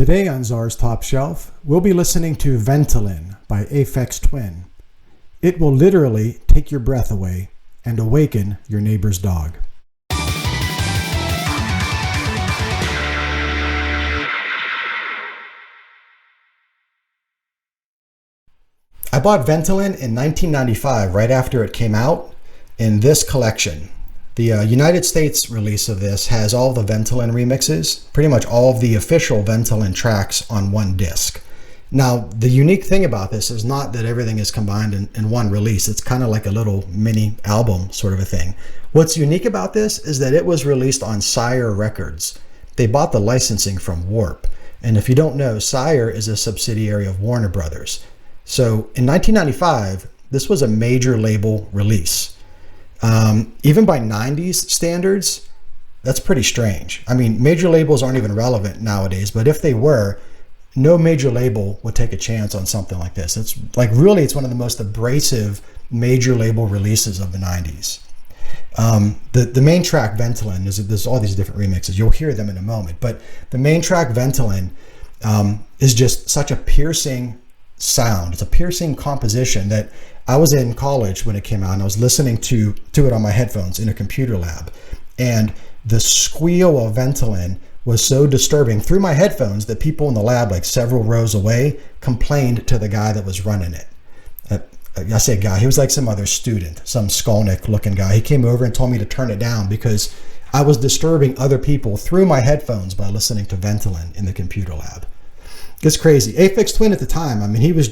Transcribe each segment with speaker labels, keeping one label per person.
Speaker 1: Today on Czar's Top Shelf, we'll be listening to Ventolin by Aphex Twin. It will literally take your breath away and awaken your neighbor's dog. I bought Ventolin in 1995, right after it came out, in this collection. The United States release of this has all the Ventolin remixes, pretty much all of the official Ventolin tracks on one disc. Now, the unique thing about this is not that everything is combined in one release. It's kind of like a little mini album sort of a thing. What's unique about this is that it was released on Sire Records. They bought the licensing from Warp. And if you don't know, Sire is a subsidiary of Warner Brothers. So in 1995, this was a major label release. Even by 90s standards, that's pretty strange. I mean, major labels aren't even relevant nowadays, but if they were, no major label would take a chance on something like this. It's like, really, it's one of the most abrasive major label releases of the 90s. The main track, Ventolin, there's all these different remixes. You'll hear them in a moment, but the main track, Ventolin, is just such a piercing sound. It's a piercing composition that I was in college when it came out, and I was listening to it on my headphones in a computer lab. And the squeal of Ventolin was so disturbing through my headphones that people in the lab, like several rows away, complained to the guy that was running it. I say guy, he was like some other student, some Skolnick looking guy. He came over and told me to turn it down because I was disturbing other people through my headphones by listening to Ventolin in the computer lab. It's crazy. Aphex Twin at the time, I mean, he was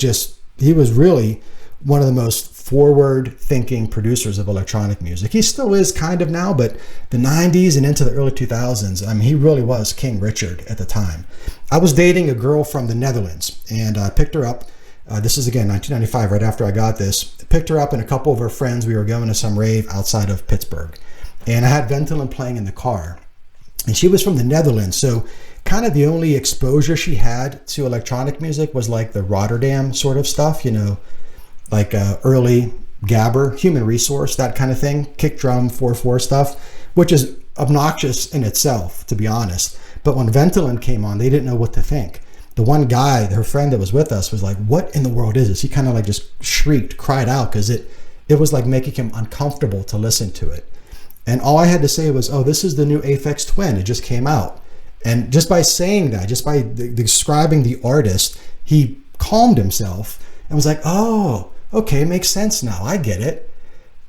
Speaker 1: really one of the most forward-thinking producers of electronic music. He still is kind of now, but the 90s and into the early 2000s, I mean, he really was King Richard at the time. I was dating a girl from the Netherlands, and I picked her up. This is, again, 1995, right after I got this. Picked her up and a couple of her friends. We were going to some rave outside of Pittsburgh. And I had Ventolin playing in the car. And she was from the Netherlands, so kind of the only exposure she had to electronic music was like the Rotterdam sort of stuff, you know, like early Gabber, Human Resource, that kind of thing, kick drum, 4/4 stuff, which is obnoxious in itself, to be honest. But when Ventolin came on, they didn't know what to think. The one guy, her friend that was with us, was like, "What in the world is this?" He kind of like just shrieked, cried out, because it was like making him uncomfortable to listen to it. And all I had to say was, "Oh, this is the new Aphex Twin. It just came out." And just by saying that, just by describing the artist, he calmed himself and was like, "Oh, okay, makes sense now. I get it."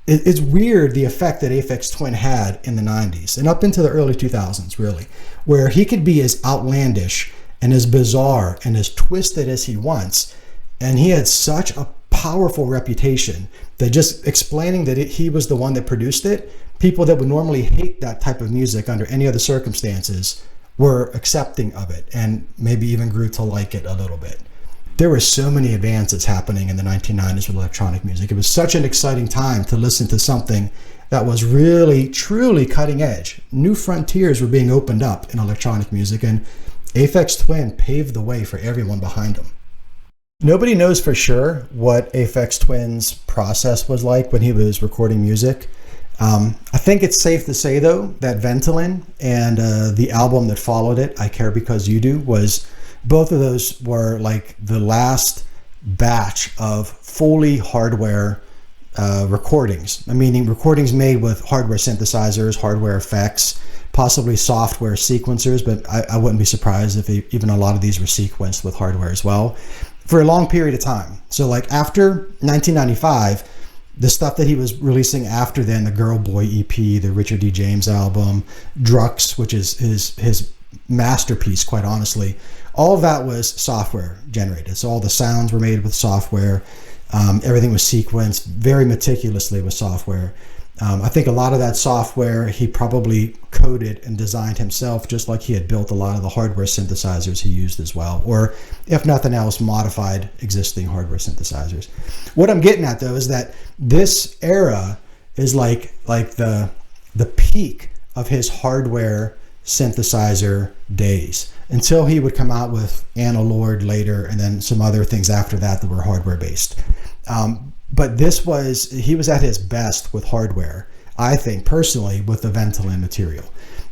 Speaker 1: It's weird the effect that Aphex Twin had in the 90s and up into the early 2000s, really, where he could be as outlandish and as bizarre and as twisted as he wants. And he had such a powerful reputation that just explaining that he was the one that produced it, people that would normally hate that type of music under any other circumstances were accepting of it and maybe even grew to like it a little bit. There were so many advances happening in the 1990s with electronic music. It was such an exciting time to listen to something that was really, truly cutting edge. New frontiers were being opened up in electronic music, and Aphex Twin paved the way for everyone behind him. Nobody knows for sure what Aphex Twin's process was like when he was recording music. I think it's safe to say, though, that Ventolin and the album that followed it, I Care Because You Do, both of those were like the last batch of fully hardware recordings. I mean, recordings made with hardware synthesizers, hardware effects, possibly software sequencers, but I wouldn't be surprised if even a lot of these were sequenced with hardware as well for a long period of time. So like after 1995, the stuff that he was releasing after then, the Girl Boy EP, the Richard D. James album, Drux, which is his masterpiece, quite honestly, all of that was software generated. So all the sounds were made with software. Everything was sequenced very meticulously with software. I think a lot of that software he probably coded and designed himself, just like he had built a lot of the hardware synthesizers he used as well, or if nothing else, modified existing hardware synthesizers. What I'm getting at, though, is that this era is like the peak of his hardware synthesizer days, until he would come out with Anna Lord later, and then some other things after that were hardware based. But he was at his best with hardware, I think personally, with the Ventolin material.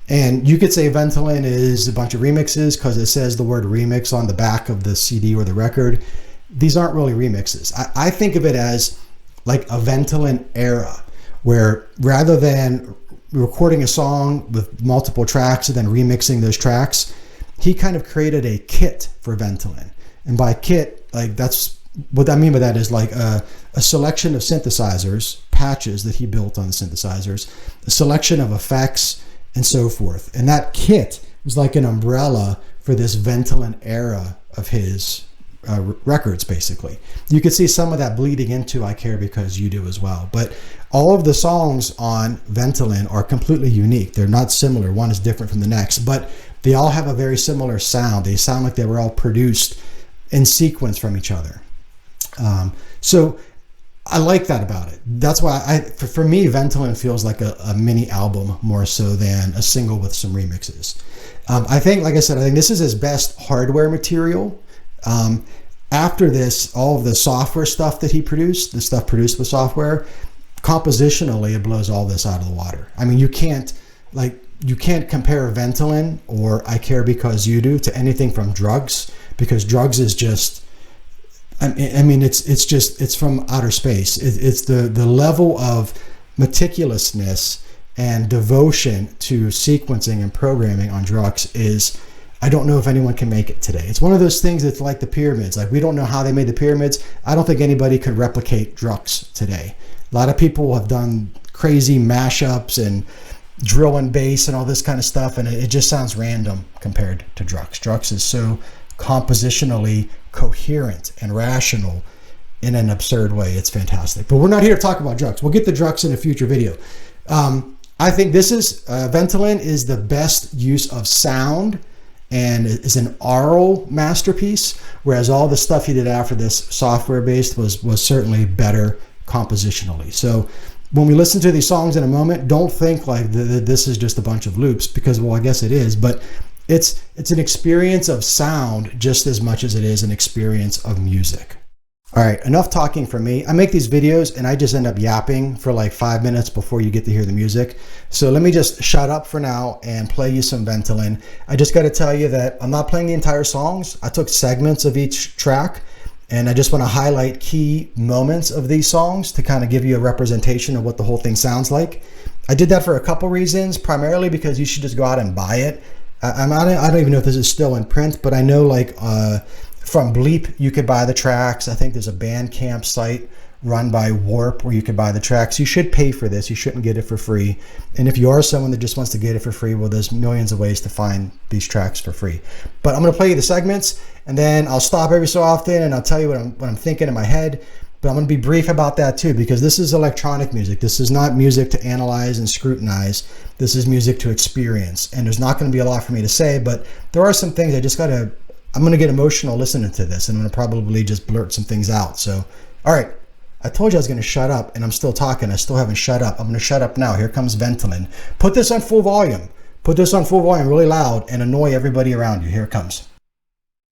Speaker 1: And you could say Ventolin is a bunch of remixes because it says the word remix on the back of the CD or the record. These aren't really remixes. I think of it as like a Ventolin era, where rather than recording a song with multiple tracks and then remixing those tracks, he kind of created a kit for Ventolin. And by kit, like, that's what I mean by that is like a selection of synthesizers, patches that he built on the synthesizers, a selection of effects, and so forth. And that kit was like an umbrella for this Ventolin era of his records, basically. You could see some of that bleeding into I Care Because You Do as well. But all of the songs on Ventolin are completely unique. They're not similar. One is different from the next, but they all have a very similar sound. They sound like they were all produced in sequence from each other. So I like that about it. That's why for me, Ventolin feels like a mini album more so than a single with some remixes. I think, like I said, I think this is his best hardware material. After this, all of the software stuff that he produced, the stuff produced with software, compositionally, it blows all this out of the water. I mean, you can't compare Ventolin or I Care Because You Do to anything from Drugs, because Drugs is just, I mean, it's from outer space. It's the level of meticulousness and devotion to sequencing and programming on Drugs is, I don't know if anyone can make it today. It's one of those things that's like the pyramids. Like, we don't know how they made the pyramids. I don't think anybody could replicate Drugs today. A lot of people have done crazy mashups and drill and bass and all this kind of stuff, and it just sounds random compared to Drugs. Drugs is so compositionally coherent and rational in an absurd way. It's fantastic. But we're not here to talk about Drugs. We'll get the Drugs in a future video. I think this is Ventolin is the best use of sound and is an aural masterpiece, whereas all the stuff he did after this, software based, was certainly better compositionally. So when we listen to these songs in a moment, don't think like this is just a bunch of loops, because, well, I guess it is, but it's an experience of sound just as much as it is an experience of music. All right, enough talking from me. I make these videos and I just end up yapping for like 5 minutes before you get to hear the music. So let me just shut up for now and play you some Ventolin. I just got to tell you that I'm not playing the entire songs. I took segments of each track, and I just want to highlight key moments of these songs to kind of give you a representation of what the whole thing sounds like. I did that for a couple reasons, primarily because you should just go out and buy it. I don't even know if this is still in print, but I know, like, from Bleep, you could buy the tracks. I think there's a Bandcamp site run by Warp where you could buy the tracks. You should pay for this. You shouldn't get it for free. And if you are someone that just wants to get it for free, well, there's millions of ways to find these tracks for free. But I'm going to play you the segments, and then I'll stop every so often and I'll tell you what I'm thinking in my head. But I'm going to be brief about that too, because this is electronic music. This is not music to analyze and scrutinize. This is music to experience. And there's not going to be a lot for me to say, but there are some things I'm going to get emotional listening to this, and I'm going to probably just blurt some things out. So, all right. I told you I was going to shut up, and I'm still talking. I still haven't shut up. I'm going to shut up now. Here comes Ventolin. Put this on full volume. Put this on full volume really loud and annoy everybody around you. Here it comes.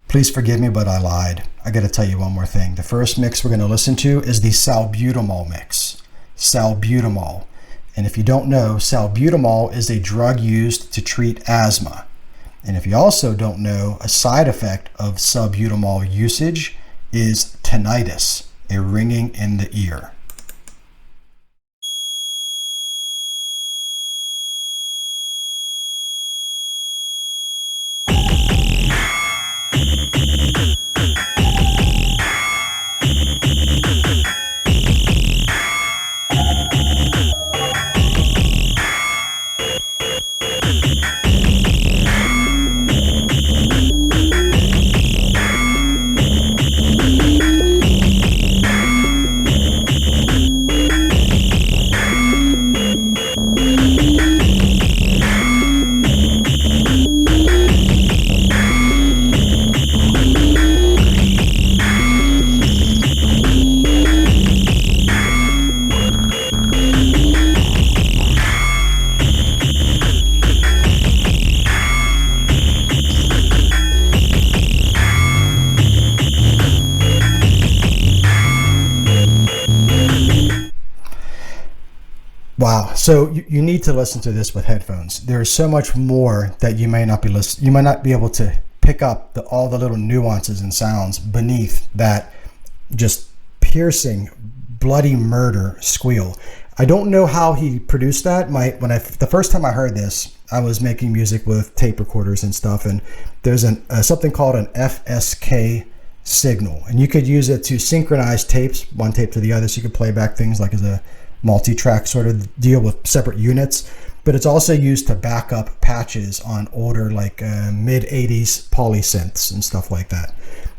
Speaker 1: Please forgive me, but I lied. I got to tell you one more thing. The first mix we're going to listen to is the salbutamol mix. Salbutamol. And if you don't know, salbutamol is a drug used to treat asthma. And if you also don't know, a side effect of salbutamol usage is tinnitus, a ringing in the ear. Wow. So you need to listen to this with headphones. There's so much more that you might not be able to pick up all the little nuances and sounds beneath that just piercing, bloody murder squeal. I don't know how he produced that. The first time I heard this, I was making music with tape recorders and stuff, and there's something called an FSK signal, and you could use it to synchronize tapes, one tape to the other, so you could play back things like as a multi-track sort of deal with separate units. But it's also used to back up patches on older like mid-80s polysynths and stuff like that.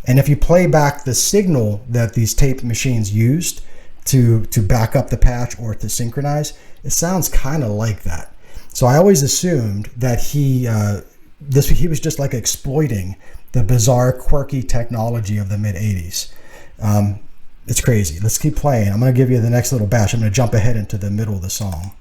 Speaker 1: And if you play back the signal that these tape machines used to back up the patch or to synchronize, it sounds kind of like that. So I always assumed that he was just like exploiting the bizarre, quirky technology of the mid-80s. It's crazy. Let's keep playing. I'm going to give you the next little batch. I'm going to jump ahead into the middle of the song.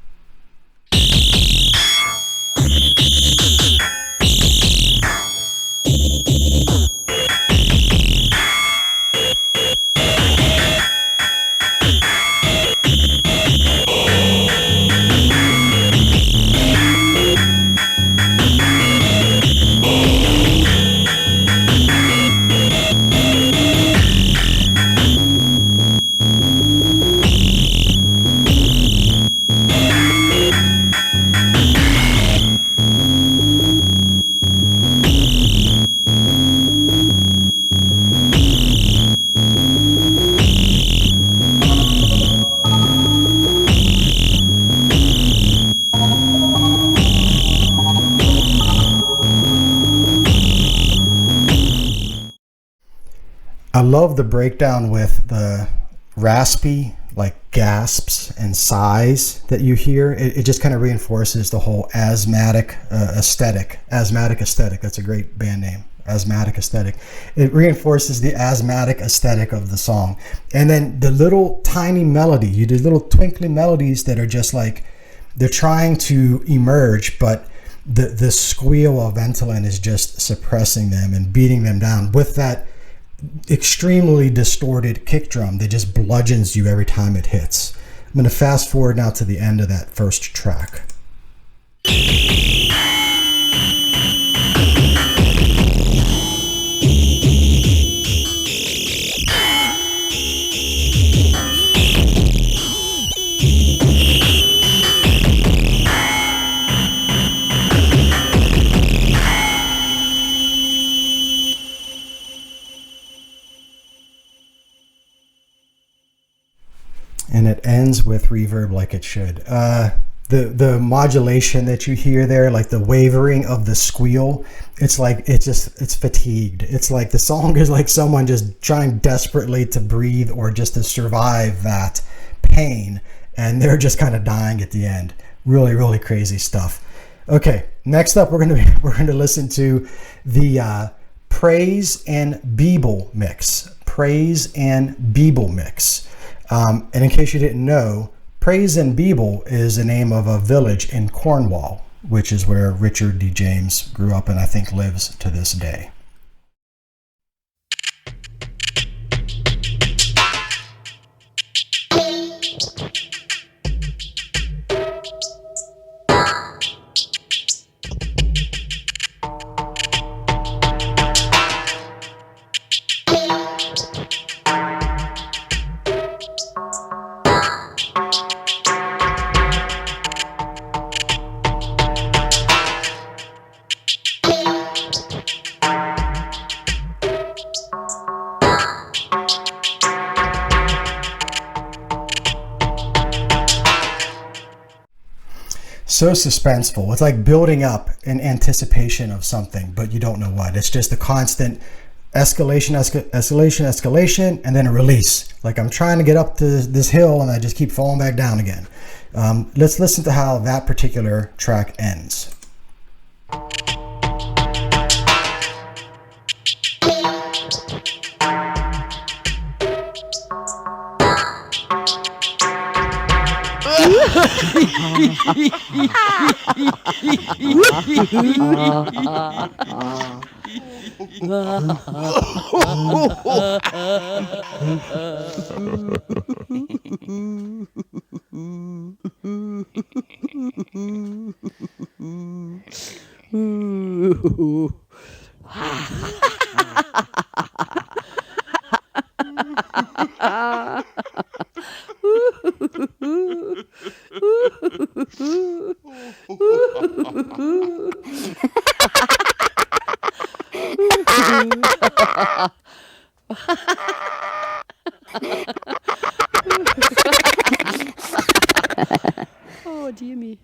Speaker 1: I love the breakdown with the raspy, like gasps and sighs that you hear. It just kind of reinforces the whole asthmatic aesthetic. Asthmatic Aesthetic, that's a great band name. Asthmatic Aesthetic. It reinforces the asthmatic aesthetic of the song. And then the little tiny melody, you do little twinkly melodies that are just like, they're trying to emerge, but the squeal of Ventolin is just suppressing them and beating them down with that extremely distorted kick drum that just bludgeons you every time it hits. I'm going to fast forward now to the end of that first track. And it ends with reverb like it should. The modulation that you hear there, like the wavering of the squeal, it's fatigued. It's like the song is like someone just trying desperately to breathe or just to survive that pain, and they're just kind of dying at the end. Really, really crazy stuff. Okay, next up we're gonna listen to the Praise and Beeble mix. Praise and Beeble mix. And in case you didn't know, Praise and Beeble is the name of a village in Cornwall, which is where Richard D. James grew up and I think lives to this day. So suspenseful. It's like building up in anticipation of something, but you don't know what. It's just a constant escalation, and then a release. Like I'm trying to get up to this hill and I just keep falling back down again. Let's listen to how that particular track ends.
Speaker 2: Oh, dear me.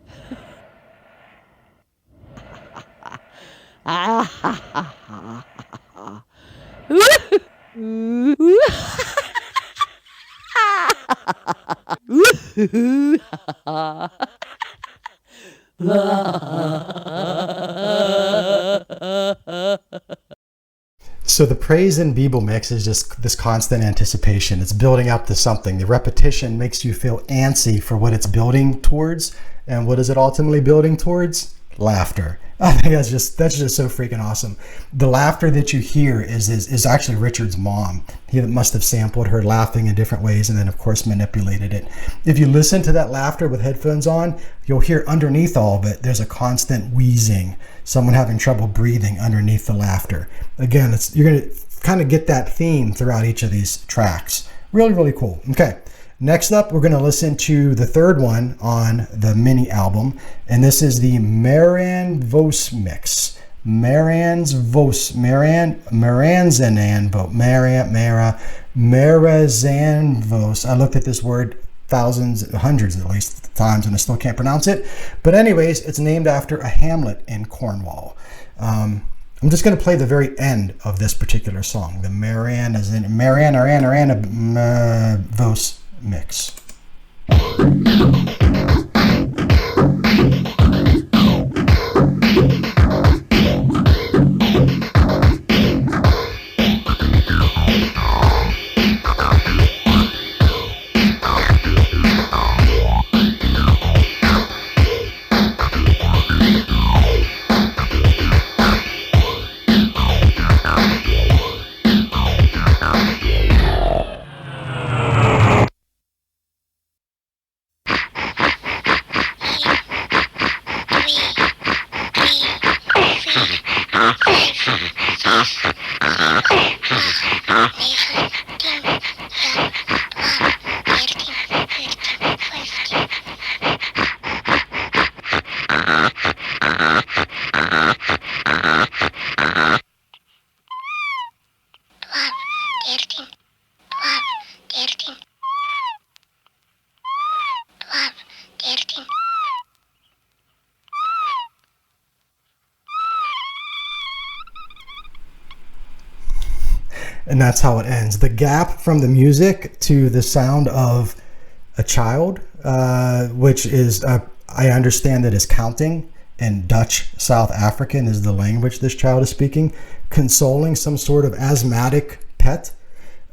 Speaker 1: So the praise in Beeble mix is just this constant anticipation. It's building up to something. The repetition makes you feel antsy for what it's building towards. And what is it ultimately building towards? Laughter. I think that's just so freaking awesome. The laughter that you hear is actually Richard's mom. He must have sampled her laughing in different ways and then of course manipulated it. If you listen to that laughter with headphones on, you'll hear underneath all of it, there's a constant wheezing, someone having trouble breathing underneath the laughter. Again, you're going to kind of get that theme throughout each of these tracks. Really, really cool. Okay. Next up, we're going to listen to the third one on the mini album, and this is the Maran Vos mix. Maranzanvos. I looked at this word hundreds at least times, and I still can't pronounce it. But anyways, it's named after a hamlet in Cornwall. I'm just going to play the very end of this particular song, the Maran Vos mix. And that's how it ends. The gap from the music to the sound of a child, which is, I understand that is counting, and Dutch South African is the language this child is speaking, consoling some sort of asthmatic pet.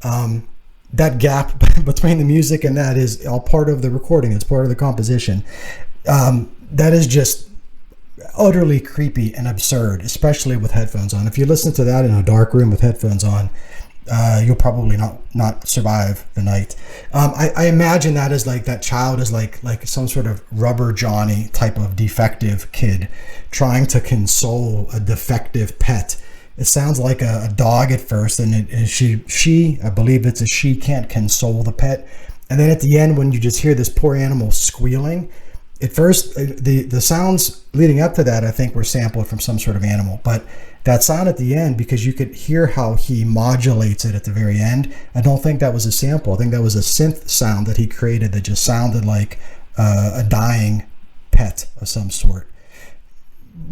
Speaker 1: That gap between the music and that is all part of the recording. It's part of the composition. That is just utterly creepy and absurd, especially with headphones on. If you listen to that in a dark room with headphones on, you'll probably not survive the night. I imagine that is like, that child is like some sort of Rubber Johnny type of defective kid trying to console a defective pet. It sounds like a dog at first, and she, I believe it's a she, can't console the pet. And then at the end, when you just hear this poor animal squealing, at first, the sounds leading up to that, I think, were sampled from some sort of animal. But that sound at the end, because you could hear how he modulates it at the very end, I don't think that was a sample. I think that was a synth sound that he created that just sounded like a dying pet of some sort.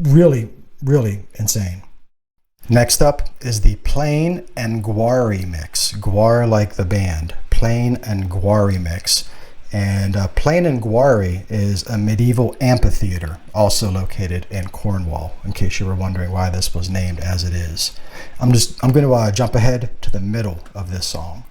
Speaker 1: Really, really insane. Next up is the Plain and Gwari mix. Gwar like the band. Plain and Gwari mix. And Plain and Gwari is a medieval amphitheater also located in Cornwall, in case you were wondering why this was named as it is. I'm going to jump ahead to the middle of this song.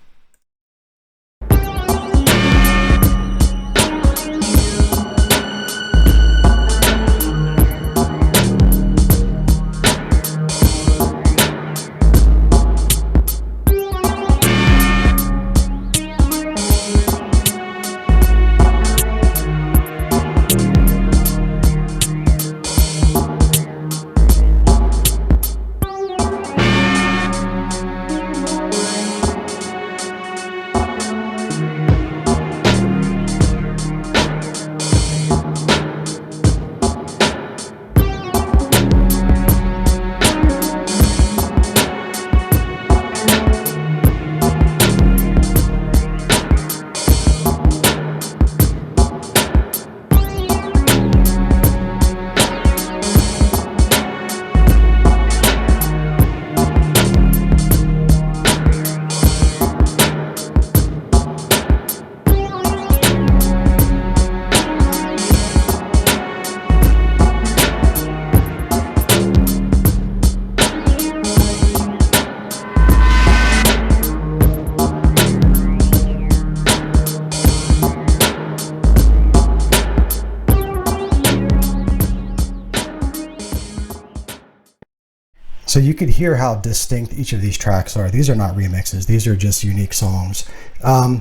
Speaker 1: So you could hear how distinct each of these tracks are. These are not remixes. These are just unique songs. I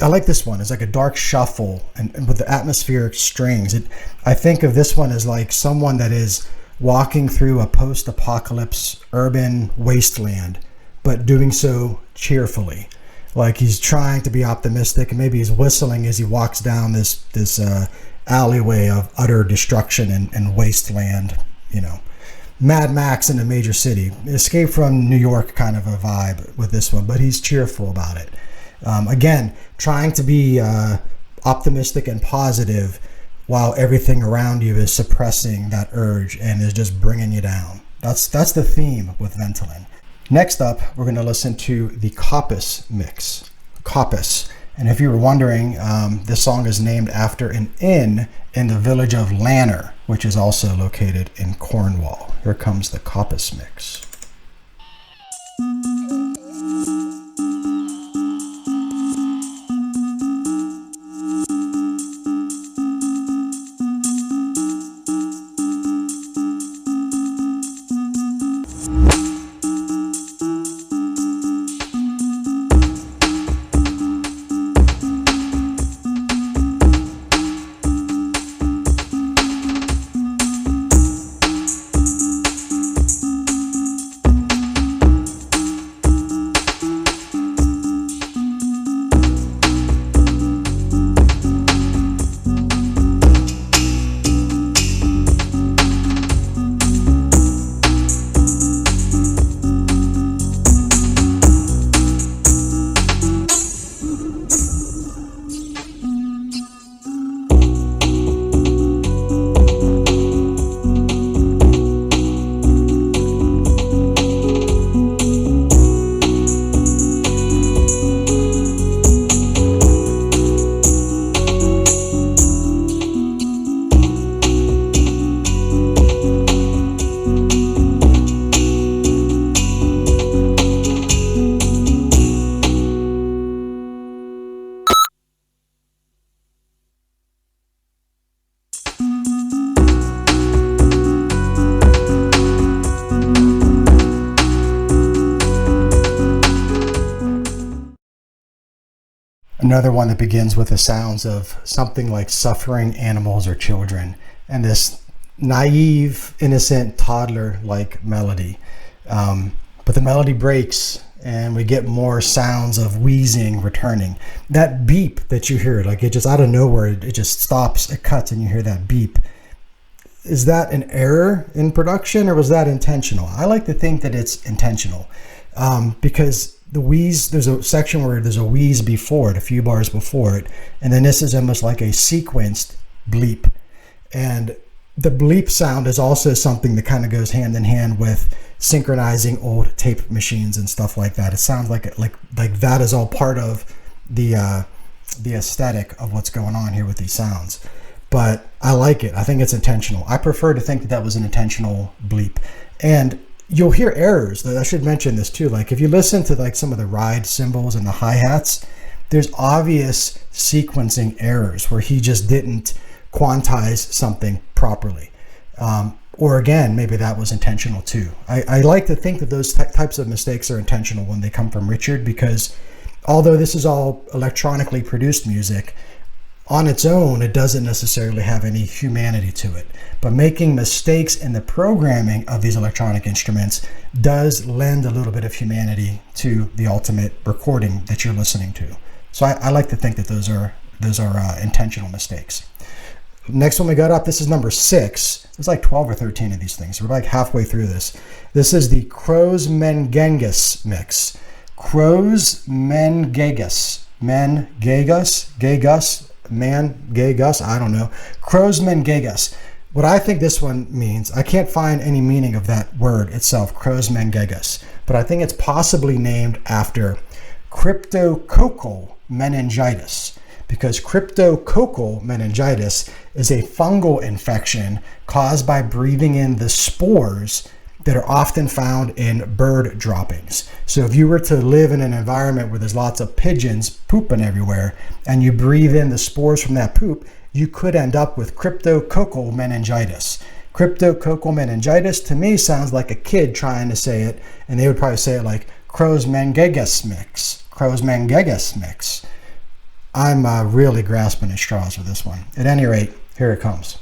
Speaker 1: like this one. It's like a dark shuffle and with the atmospheric strings. I think of this one as like someone that is walking through a post-apocalypse urban wasteland, but doing so cheerfully. Like he's trying to be optimistic, and maybe he's whistling as he walks down this alleyway of utter destruction and wasteland, you know. Mad Max in a major city. Escape from New York kind of a vibe with this one, but he's cheerful about it. Again, trying to be optimistic and positive while everything around you is suppressing that urge and is just bringing you down. That's the theme with Ventolin. Next up, we're going to listen to the Coppice mix. Coppice. And if you were wondering, this song is named after an inn in the village of Lanner, which is also located in Cornwall. Here comes the Coppice mix. Another one that begins with the sounds of something like suffering animals or children, and this naive, innocent, toddler-like melody. But the melody breaks, and we get more sounds of wheezing returning. That beep that you hear, like it just out of nowhere, it just stops, it cuts, and you hear that beep. Is that an error in production, or was that intentional? I like to think that it's intentional, because the wheeze, there's a section where there's a wheeze before it, a few bars before it, and then this is almost like a sequenced bleep. And the bleep sound is also something that kind of goes hand in hand with synchronizing old tape machines and stuff like that. It sounds like that is all part of the aesthetic of what's going on here with these sounds. But I like it. I think it's intentional. I prefer to think that that was an intentional bleep. And you'll hear errors. I should mention this too. Like if you listen to like some of the ride cymbals and the hi-hats, there's obvious sequencing errors where he just didn't quantize something properly. Or again, maybe that was intentional too. I like to think that those types of mistakes are intentional when they come from Richard, because although this is all electronically produced music, on its own, it doesn't necessarily have any humanity to it. But making mistakes in the programming of these electronic instruments does lend a little bit of humanity to the ultimate recording that you're listening to. So I like to think that those are intentional mistakes. Next one we got up, this is number 6. There's like 12 or 13 of these things. We're like halfway through this. This is the Kroos-Mengengus mix. Kroos-Mengengus. I don't know. Kroos-Mengengus. What I think this one means, I can't find any meaning of that word itself, Kroos-Mengengus, but I think it's possibly named after cryptococcal meningitis, because cryptococcal meningitis is a fungal infection caused by breathing in the spores that are often found in bird droppings. So if you were to live in an environment where there's lots of pigeons pooping everywhere, and you breathe in the spores from that poop, you could end up with cryptococcal meningitis. Cryptococcus to me sounds like a kid trying to say it, and they would probably say it like Crozmangegus mix. Crozmangegus mix. I'm really grasping at straws with this one. At any rate, here it comes.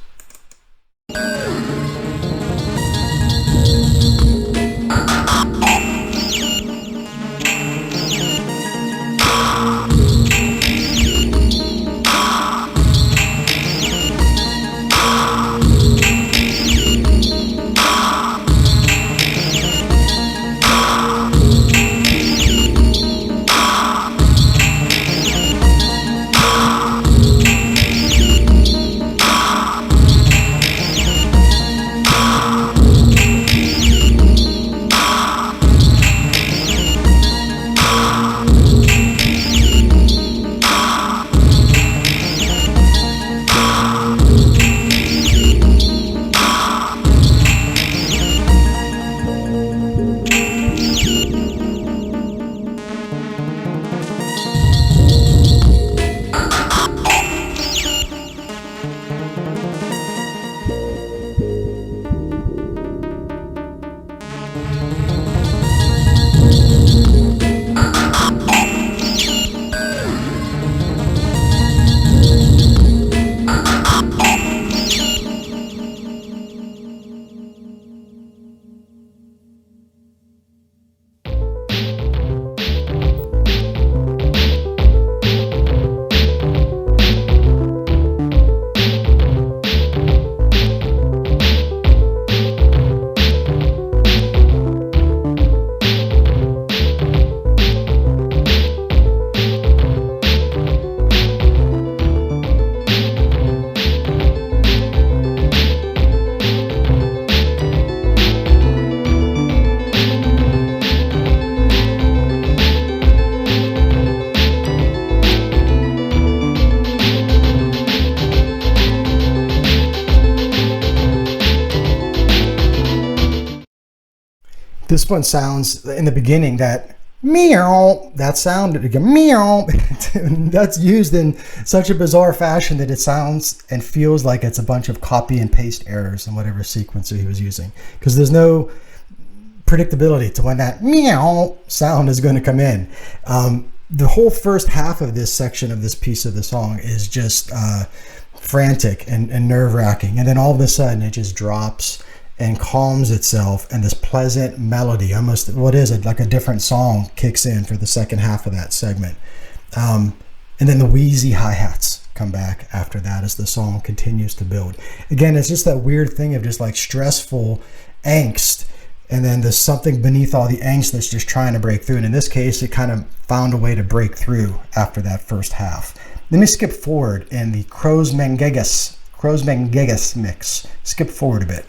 Speaker 1: This one sounds in the beginning that meow, that sound, meow, that's used in such a bizarre fashion that it sounds and feels like it's a bunch of copy and paste errors in whatever sequencer he was using, because there's no predictability to when that meow sound is going to come in. The whole first half of this section of this piece of the song is just frantic and nerve-wracking, and then all of a sudden it just drops and calms itself, and this pleasant melody, almost what is it, like a different song, kicks in for the second half of that segment. And then the wheezy hi-hats come back after that as the song continues to build. Again, it's just that weird thing of just like stressful angst, and then there's something beneath all the angst that's just trying to break through. And in this case, it kind of found a way to break through after that first half. Let me skip forward in the Crozmangegus mix. Skip forward a bit.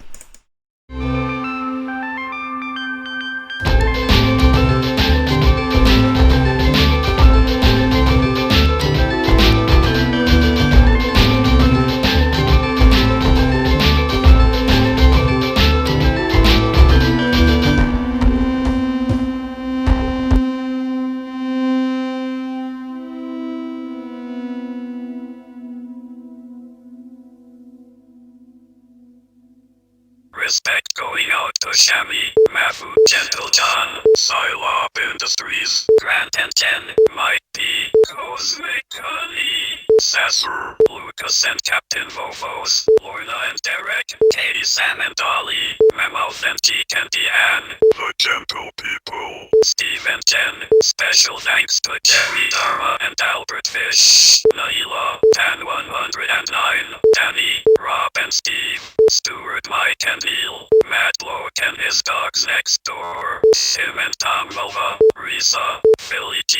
Speaker 2: Respect going out to Shami, Mafu, Gentle John, Silop Industries, Grant and 10, Mike B, Cosmic Honey, Sasser, Lucas and Captain Vovos, Lorna and Derek, Katie, Sam and Dolly, Mammoth and Teak and Deanne, The Gentle People, Steve and Jen, special thanks to Jerry Dharma and Albert Fish, Naila, Dan 109, Danny, Rob and Steve, Stuart, Mike and Neil, Matt Bloke and his dogs next door, Tim and Tom Mulva, Risa, Philly G,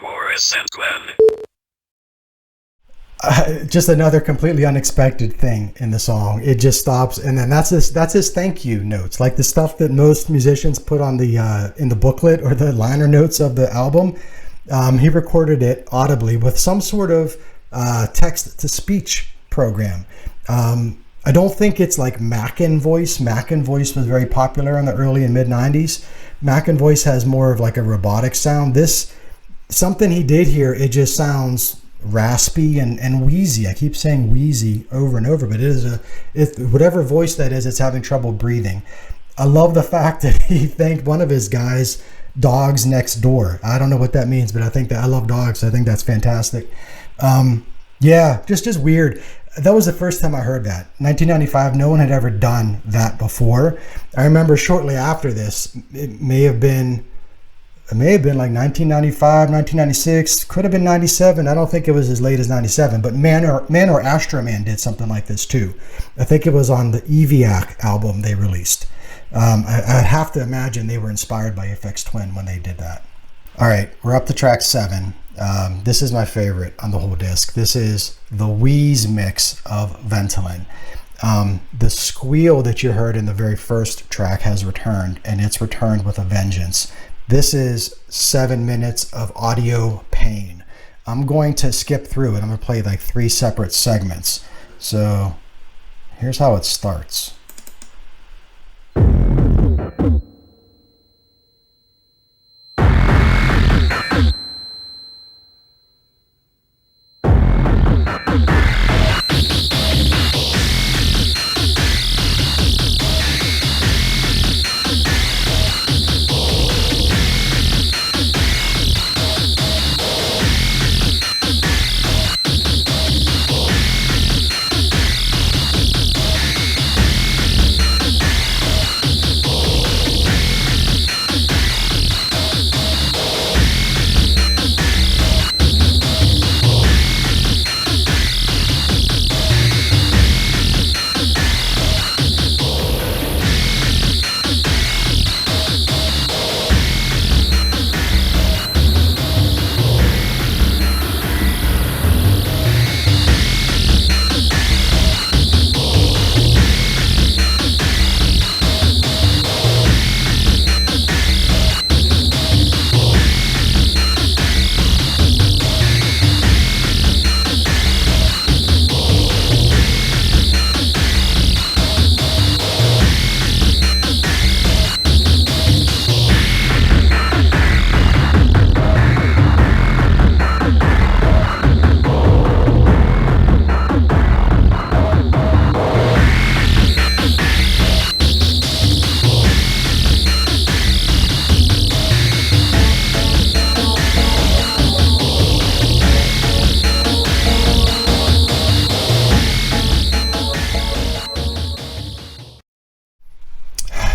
Speaker 2: Morris and Glenn.
Speaker 1: Just another completely unexpected thing in the song. It just stops, and then that's his thank you notes, like the stuff that most musicians put on the in the booklet or the liner notes of the album. He recorded it audibly with some sort of text-to-speech program. I don't think it's like Mackin Voice. Mackin Voice was very popular in the early and mid 90s. Mackin Voice has more of like a robotic sound. This, something he did here, it just sounds raspy and wheezy. I keep saying wheezy over and over, but whatever voice that is, it's having trouble breathing. I love the fact that he thanked one of his guys' dogs next door. I don't know what that means, but I think that I love dogs. So I think that's fantastic. Yeah, just weird. That was the first time I heard that. 1995, no one had ever done that before. I remember shortly after this, it may have been like 1995, 1996, could have been 97. I don't think it was as late as 97, but Man or Astro Man did something like this too. I think it was on the Eviac album they released. I'd have to imagine they were inspired by Aphex Twin when they did that. All right, we're up to track 7. This is my favorite on the whole disc. This is the wheeze mix of Ventolin. The squeal that you heard in the very first track has returned, and it's returned with a vengeance. This is 7 minutes of audio pain. I'm going to skip through it. I'm going to play like 3 separate segments. So here's how it starts.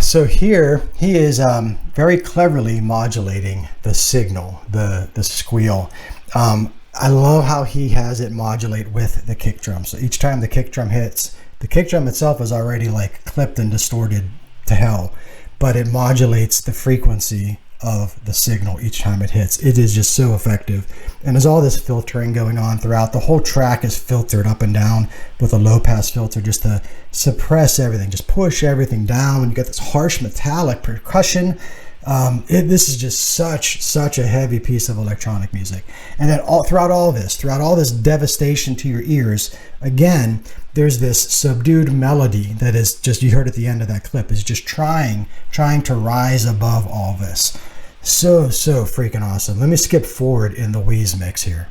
Speaker 1: So here he is very cleverly modulating the signal, the squeal. I love how he has it modulate with the kick drum. So each time the kick drum hits, the kick drum itself is already like clipped and distorted to hell, but it modulates the frequency of the signal each time it hits. It is just so effective. And there's all this filtering going on throughout. The whole track is filtered up and down with a low pass filter just to suppress everything, just push everything down. And you get this harsh metallic percussion. This is just such a heavy piece of electronic music. And then throughout all this devastation to your ears, again, there's this subdued melody that is just, you heard at the end of that clip, is just trying to rise above all this. So freaking awesome. Let me skip forward in the wheeze mix here.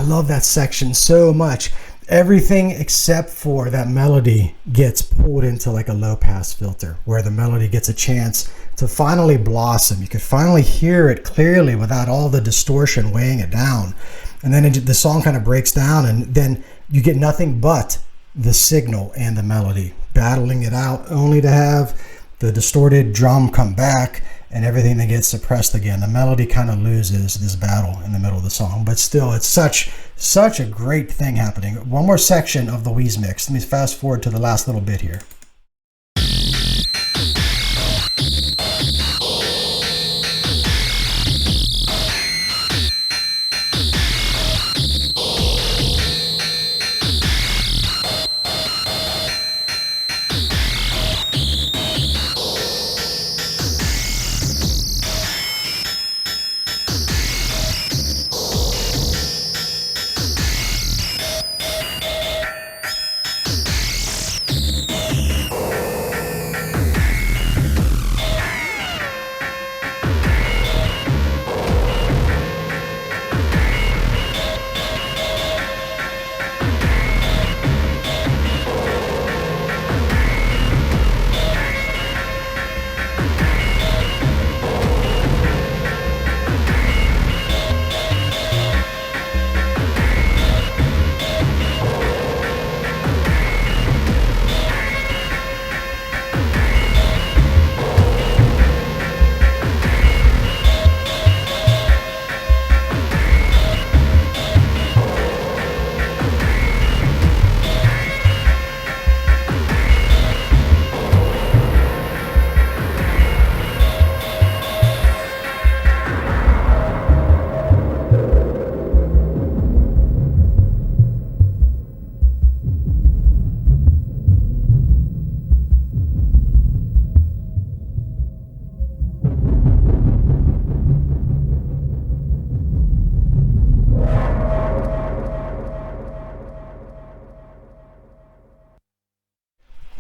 Speaker 1: love that section so much. Everything except for that melody gets pulled into like a low pass filter where the melody gets a chance to finally blossom. You can finally hear it clearly without all the distortion weighing it down. And then the song kind of breaks down, and then you get nothing but the signal and the melody battling it out, only to have the distorted drum come back and everything that gets suppressed again. The melody kind of loses this battle in the middle of the song, but still it's such a great thing happening. One more section of the Wheeze mix. Let me fast forward to the last little bit here.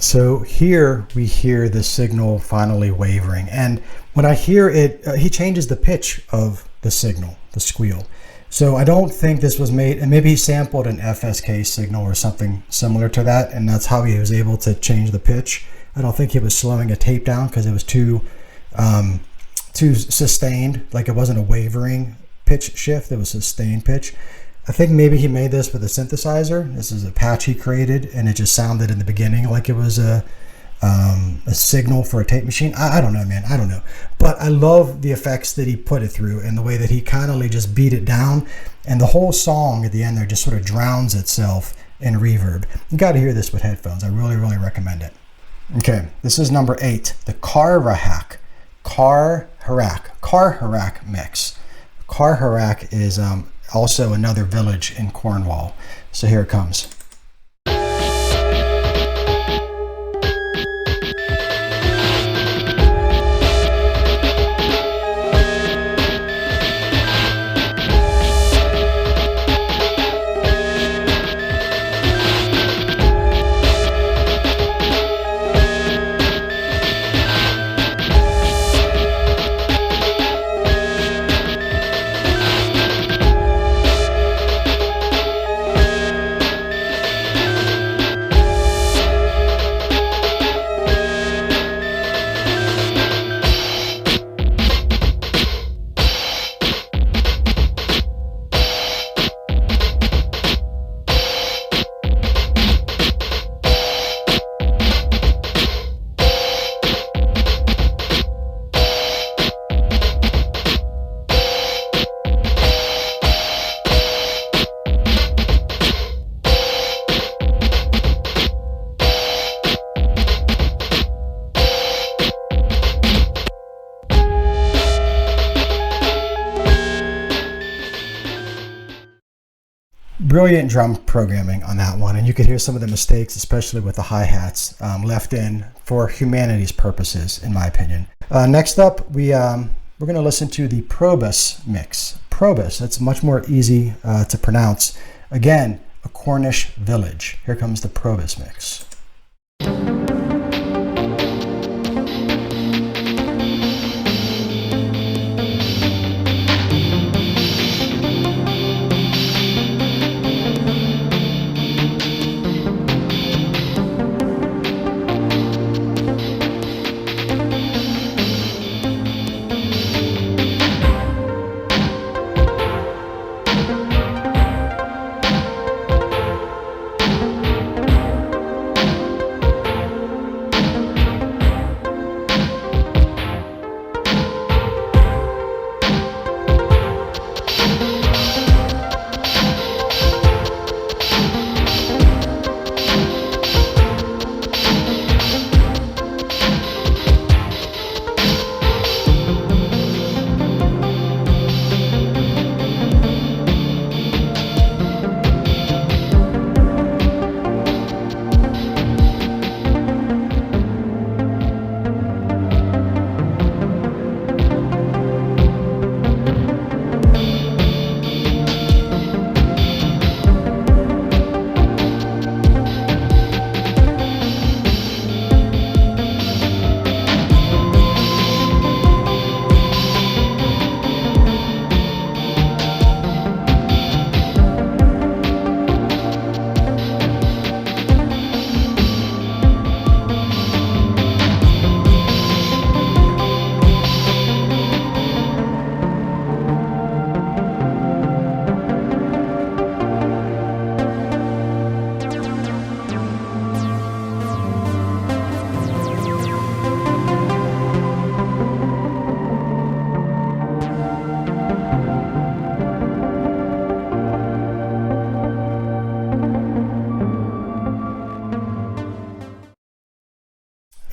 Speaker 1: So here we hear the signal finally wavering, and when I hear it, he changes the pitch of the signal, the squeal. So I don't think this was made, and maybe he sampled an FSK signal or something similar to that, and that's how he was able to change the pitch. I don't think he was slowing a tape down because it was too sustained, like it wasn't a wavering pitch shift, it was sustained pitch. I think maybe he made this with a synthesizer. This is a patch he created, and it just sounded in the beginning like it was a signal for a tape machine. I don't know, man. I don't know. But I love the effects that he put it through and the way that he kind of just beat it down. And the whole song at the end there just sort of drowns itself in reverb. You got to hear this with headphones. I really, really recommend it. Okay, this is number 8, the Carharak mix. Carharak is also another village in Cornwall. So here it comes. Brilliant drum programming on that one, and you could hear some of the mistakes, especially with the hi-hats, left in for humanity's purposes, in my opinion. Next up, we're going to listen to the Probus mix. Probus, that's much more easy to pronounce. Again, a Cornish village. Here comes the Probus mix.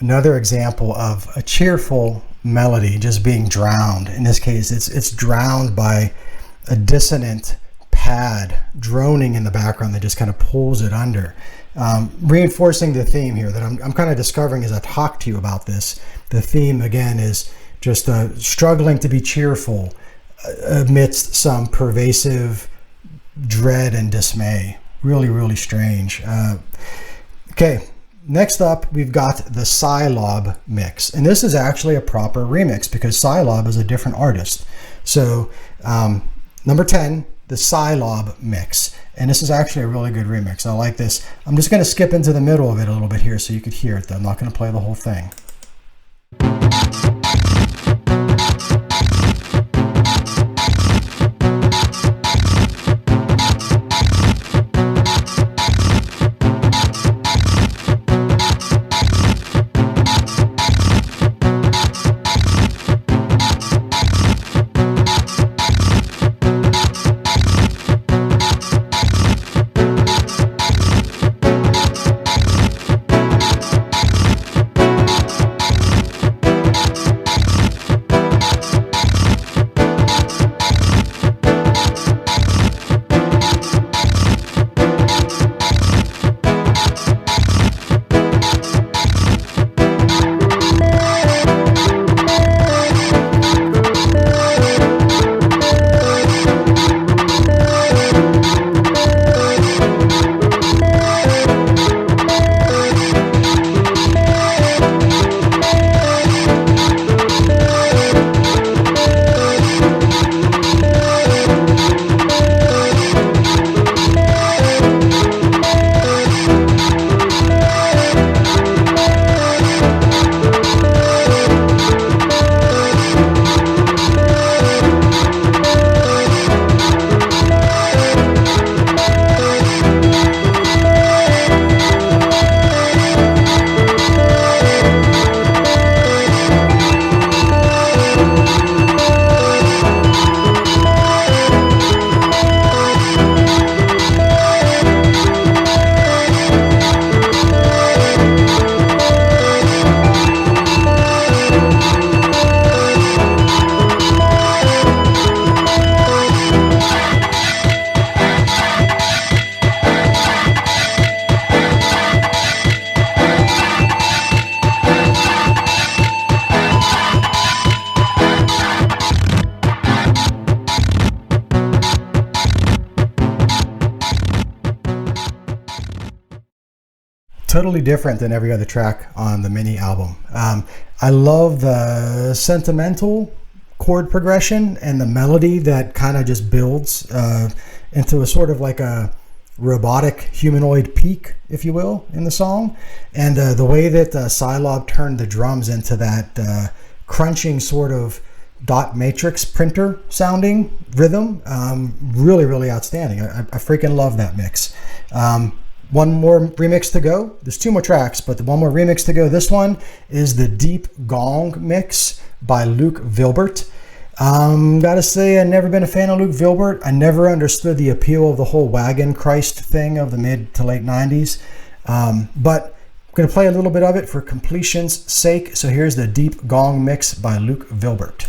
Speaker 1: Another example of a cheerful melody just being drowned. In this case, it's drowned by a dissonant pad droning in the background that just kind of pulls it under. Reinforcing the theme here that I'm kind of discovering as I talk to you about this. The theme, again, is just struggling to be cheerful amidst some pervasive dread and dismay. Really, really strange. Okay, next up, we've got the Psylob mix. And this is actually a proper remix because Psylob is a different artist. So, number 10, the Psylob mix. And this is actually a really good remix. I like this. I'm just going to skip into the middle of it a little bit here so you could hear it, though. I'm not going to play the whole thing. Totally different than every other track on the mini album. I love the sentimental chord progression and the melody that kind of just builds into a sort of like a robotic humanoid peak, if you will, in the song. And the way that Psylob turned the drums into that crunching sort of dot matrix printer sounding rhythm, really, really outstanding. I freaking love that mix. One more remix to go. There's two more tracks, but the one more remix to go. This one is the Deep Gong mix by Luke Vilbert. Gotta say, I've never been a fan of Luke Vilbert. I never understood the appeal of the whole Wagon Christ thing of the mid to late 90s. But I'm gonna play a little bit of it for completion's sake. So here's the Deep Gong mix by Luke Vilbert.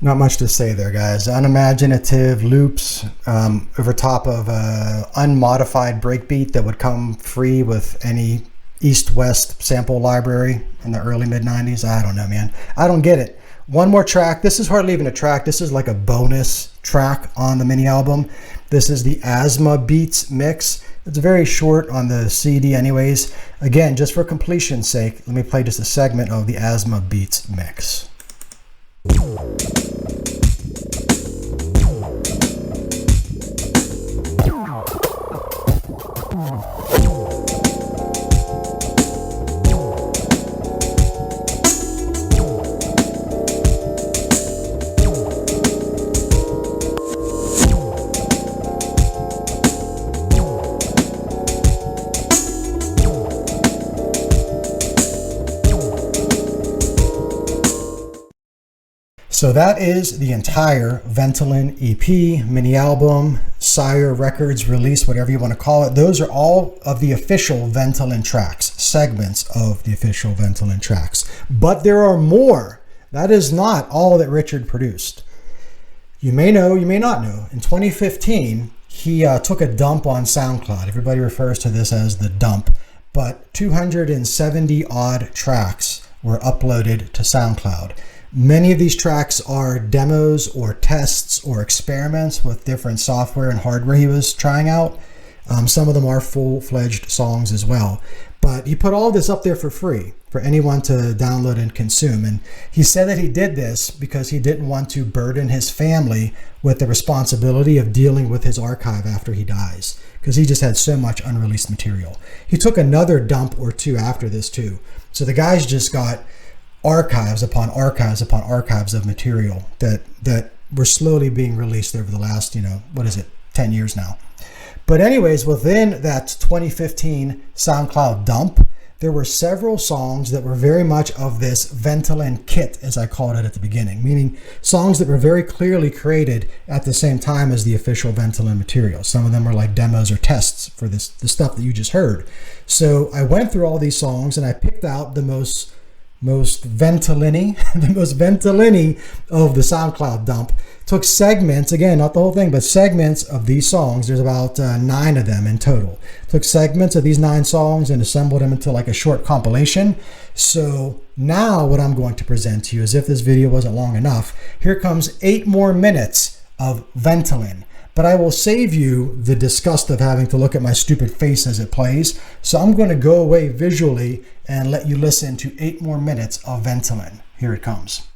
Speaker 1: Not much to say there, guys. Unimaginative loops over top of an unmodified breakbeat that would come free with any East-West sample library in the early mid-90s. I don't know, man. I don't get it. One more track. This is hardly even a track. This is like a bonus track on the mini album. This is the Asthma Beats mix. It's very short on the CD anyways. Again, just for completion's sake, let me play just a segment of the Asthma Beats mix. So that is the entire Ventolin EP, mini album, Sire Records release, whatever you want to call it. Those are all of the official Ventolin tracks, segments of the official Ventolin tracks. But there are more. That is not all that Richard produced. You may know, you may not know. In 2015, he took a dump on SoundCloud. Everybody refers to this as the dump. But 270 odd tracks were uploaded to SoundCloud. Many of these tracks are demos or tests or experiments with different software and hardware he was trying out. Some of them are full-fledged songs as well. But he put all this up there for free for anyone to download and consume. And he said that he did this because he didn't want to burden his family with the responsibility of dealing with his archive after he dies, because he just had so much unreleased material. He took another dump or two after this too. So the guy's just got archives upon archives upon archives of material that were slowly being released over the last, 10 years now. But anyways, within that 2015 SoundCloud dump, there were several songs that were very much of this Ventolin kit, as I called it at the beginning, meaning songs that were very clearly created at the same time as the official Ventolin material. Some of them were like demos or tests for the stuff that you just heard. So I went through all these songs and I picked out the most Ventoliny, the most Ventoliny of the SoundCloud dump. Took segments, again, not the whole thing, but segments of these songs. There's about 9 of them in total. Took segments of these 9 songs and assembled them into like a short compilation. So now what I'm going to present to you, as if this video wasn't long enough, here comes 8 more minutes of Ventolin. But I will save you the disgust of having to look at my stupid face as it plays. So I'm going to go away visually and let you listen to 8 more minutes of Ventolin. Here it comes.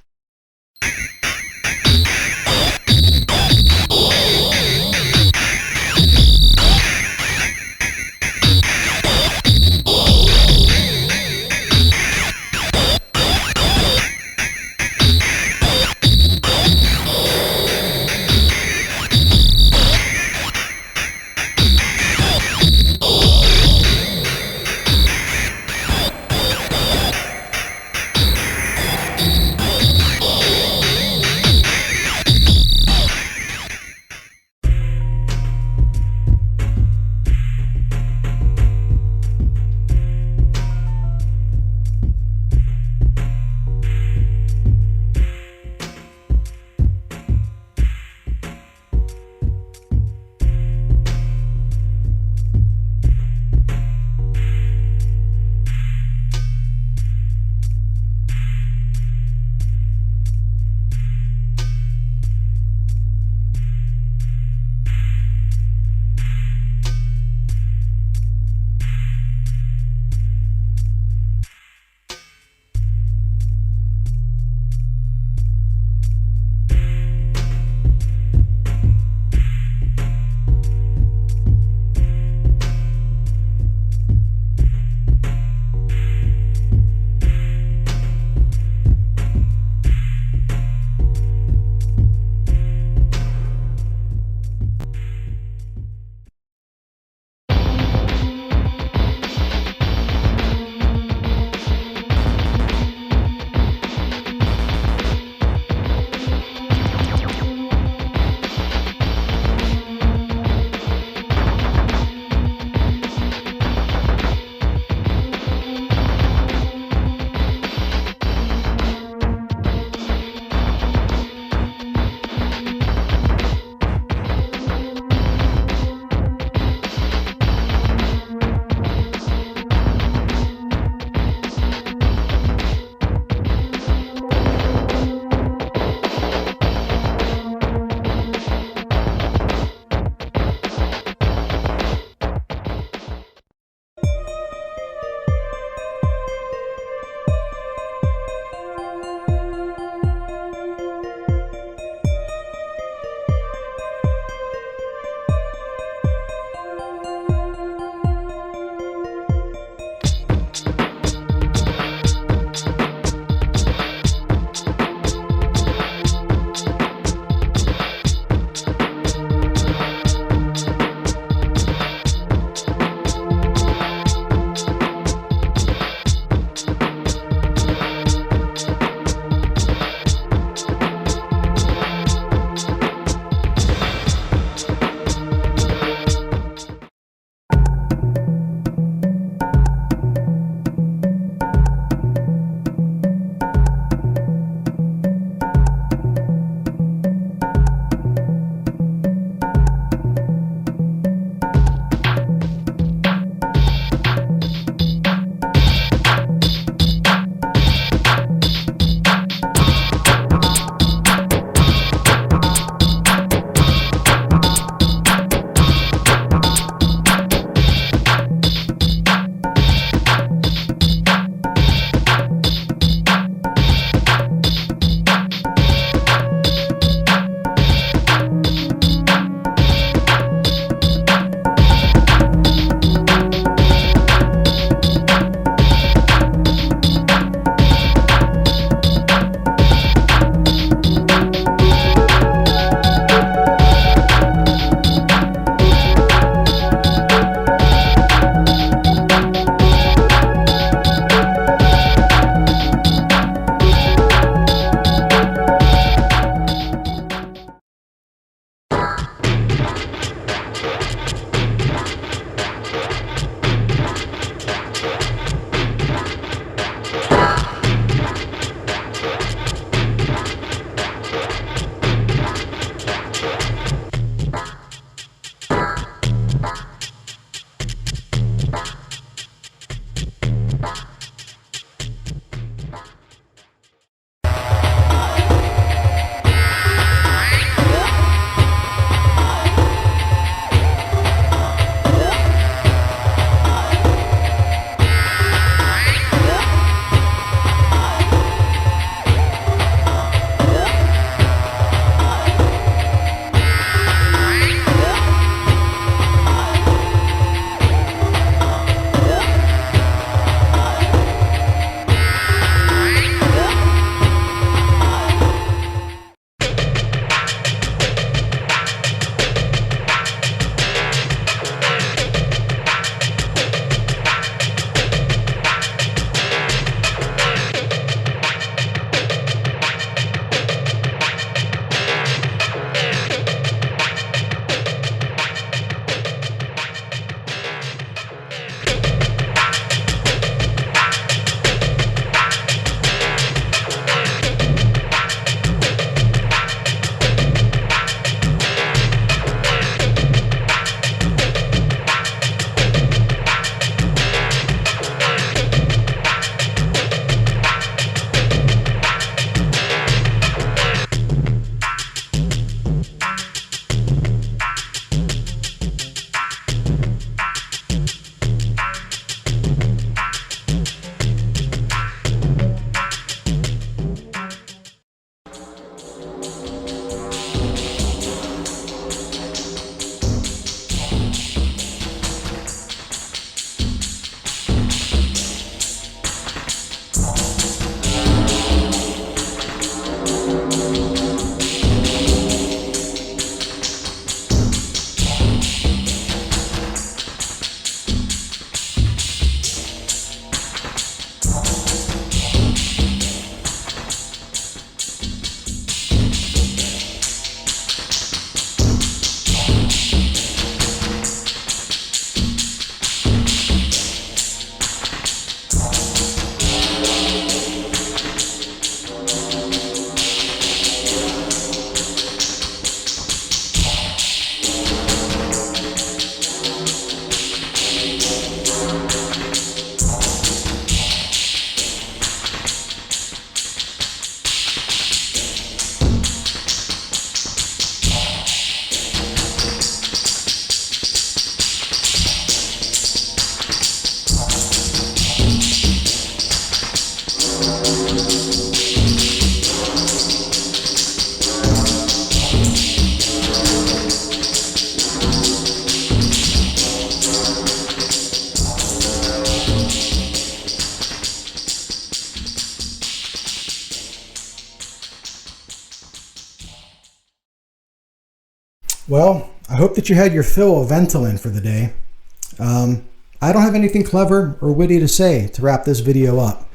Speaker 1: Well, I hope that you had your fill of Ventolin for the day. I don't have anything clever or witty to say to wrap this video up.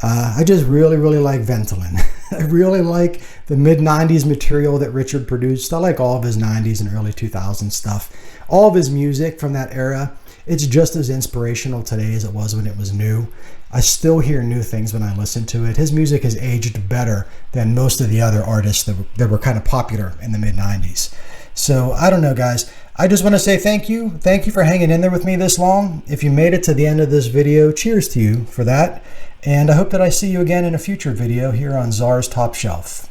Speaker 1: I just really like Ventolin. I really like the mid-90s material that Richard produced. I like all of his 90s and early 2000s stuff. All of his music from that era, it's just as inspirational today as it was when it was new. I still hear new things when I listen to it. His music has aged better than most of the other artists that were kind of popular in the mid-90s. So I don't know, guys. I just want to say thank you. Thank you for hanging in there with me this long. If you made it to the end of this video, cheers to you for that. And I hope that I see you again in a future video here on Czar's Top Shelf.